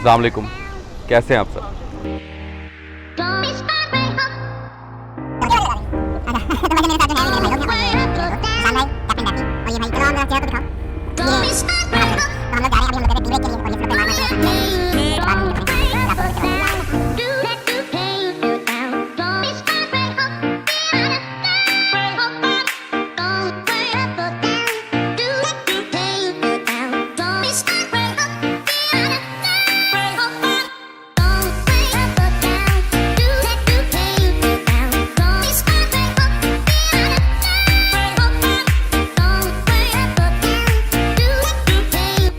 अस्सलाम वालेकुम, कैसे हैं आप सब?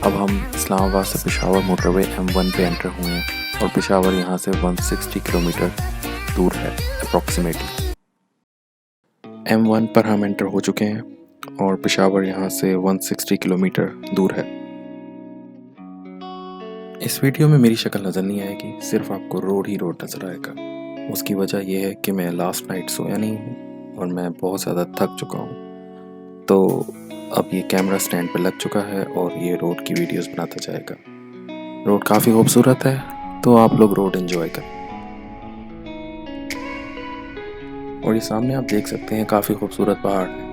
अब हम इस्लामाबाद से पेशावर मोटरवे M1 पे एंटर हुए हैं और पेशावर यहाँ से 160 किलोमीटर दूर है अप्रॉक्सीमेटली। M1 पर हम एंटर हो चुके हैं और पेशावर यहाँ से 160 किलोमीटर दूर है। इस वीडियो में मेरी शक्ल नज़र नहीं आएगी, सिर्फ आपको रोड ही रोड नज़र आएगा। उसकी वजह यह है कि मैं लास्ट नाइट सोया नहीं हूँ और मैं बहुत ज़्यादा थक चुका हूँ, तो अब ये कैमरा स्टैंड पे लग चुका है और ये रोड की वीडियोस बनाता जाएगा। रोड काफ़ी खूबसूरत है, तो आप लोग रोड एंजॉय करें। और ये सामने आप देख सकते हैं काफ़ी खूबसूरत पहाड़ है।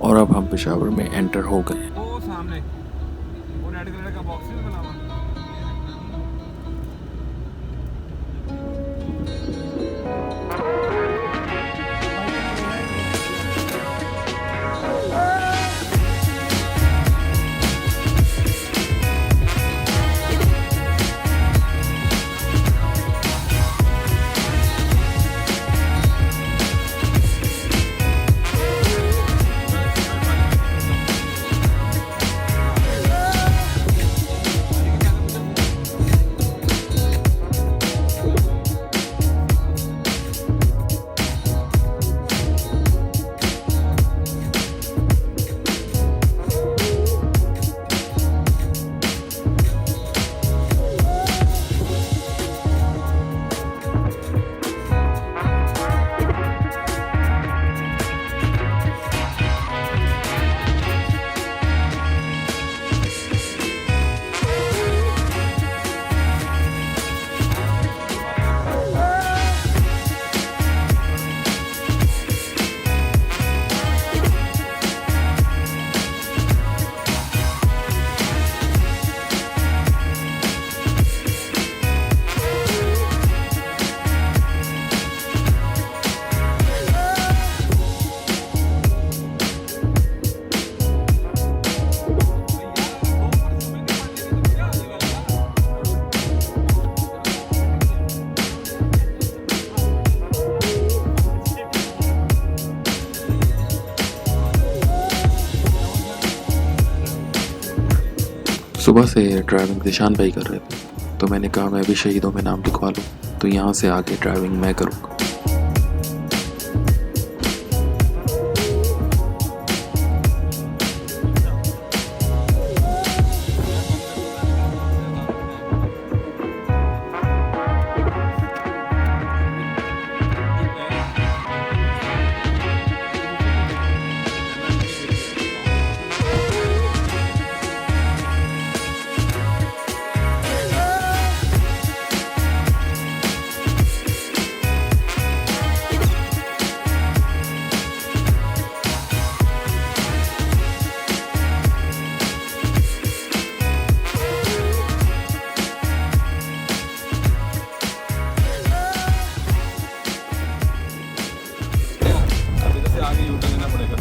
और अब हम पेशावर में एंटर हो गए। वो सामने वो रेड कलर का बॉक्स नहीं बना हुआ। सुबह से ड्राइविंग निशान भाई कर रहे थे, तो मैंने कहा मैं भी शहीदों में नाम लिखवा लूँ, तो यहाँ से आगे ड्राइविंग मैं करूँगा। आगे यूटर्न लेना पड़ेगा,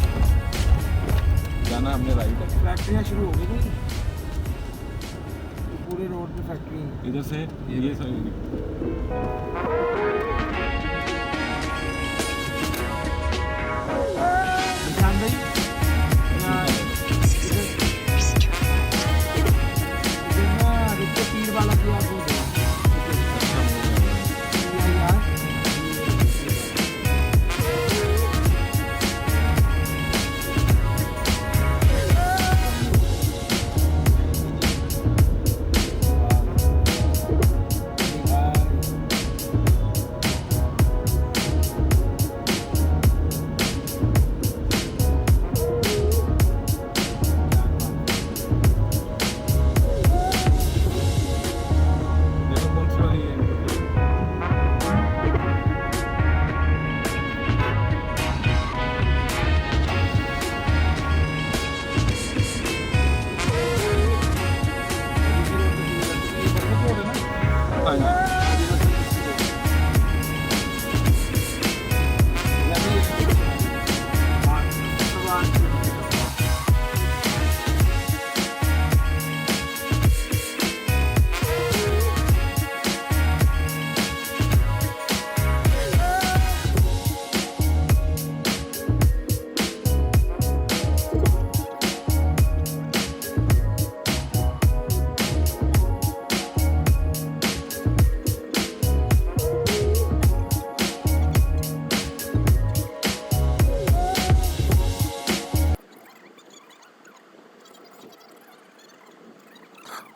जाना हमने राइट। फैक्ट्रियाँ शुरू हो गई थी पूरे रोड पे फैक्ट्री। इधर से ये साइड निशान भाई रुक के तीर वाला किया आपको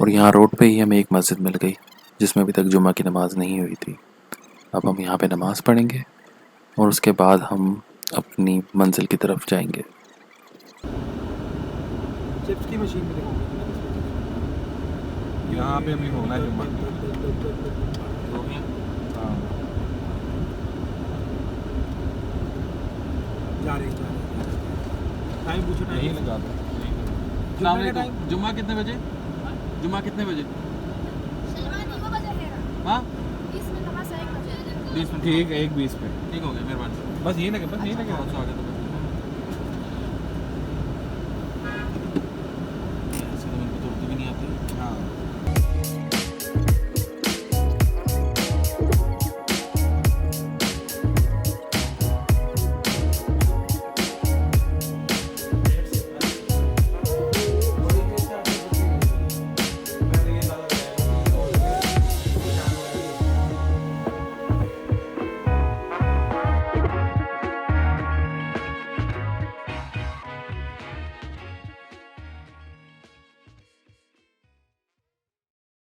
और यहाँ रोड पे ही हमें एक मस्जिद मिल गई जिसमें अभी तक जुमा की नमाज़ नहीं हुई थी। अब हम यहाँ पे नमाज़ पढ़ेंगे और उसके बाद हम अपनी मंजिल की तरफ जाएंगे। चिप्स की मशीन में यहाँ पे अभी होना है जुम्मा। जा रही टाइम पूछो ना यहीं लगा दो। जुम्मे का टाइम जुम्मा कितने बजे? जुम्मा कितने बजे? हाँ 20 मिनट। ठीक है 1:20 पे। ठीक हो गया मेहरबानी। बस यही लगे, बस यही लगे। बहुत आगे तो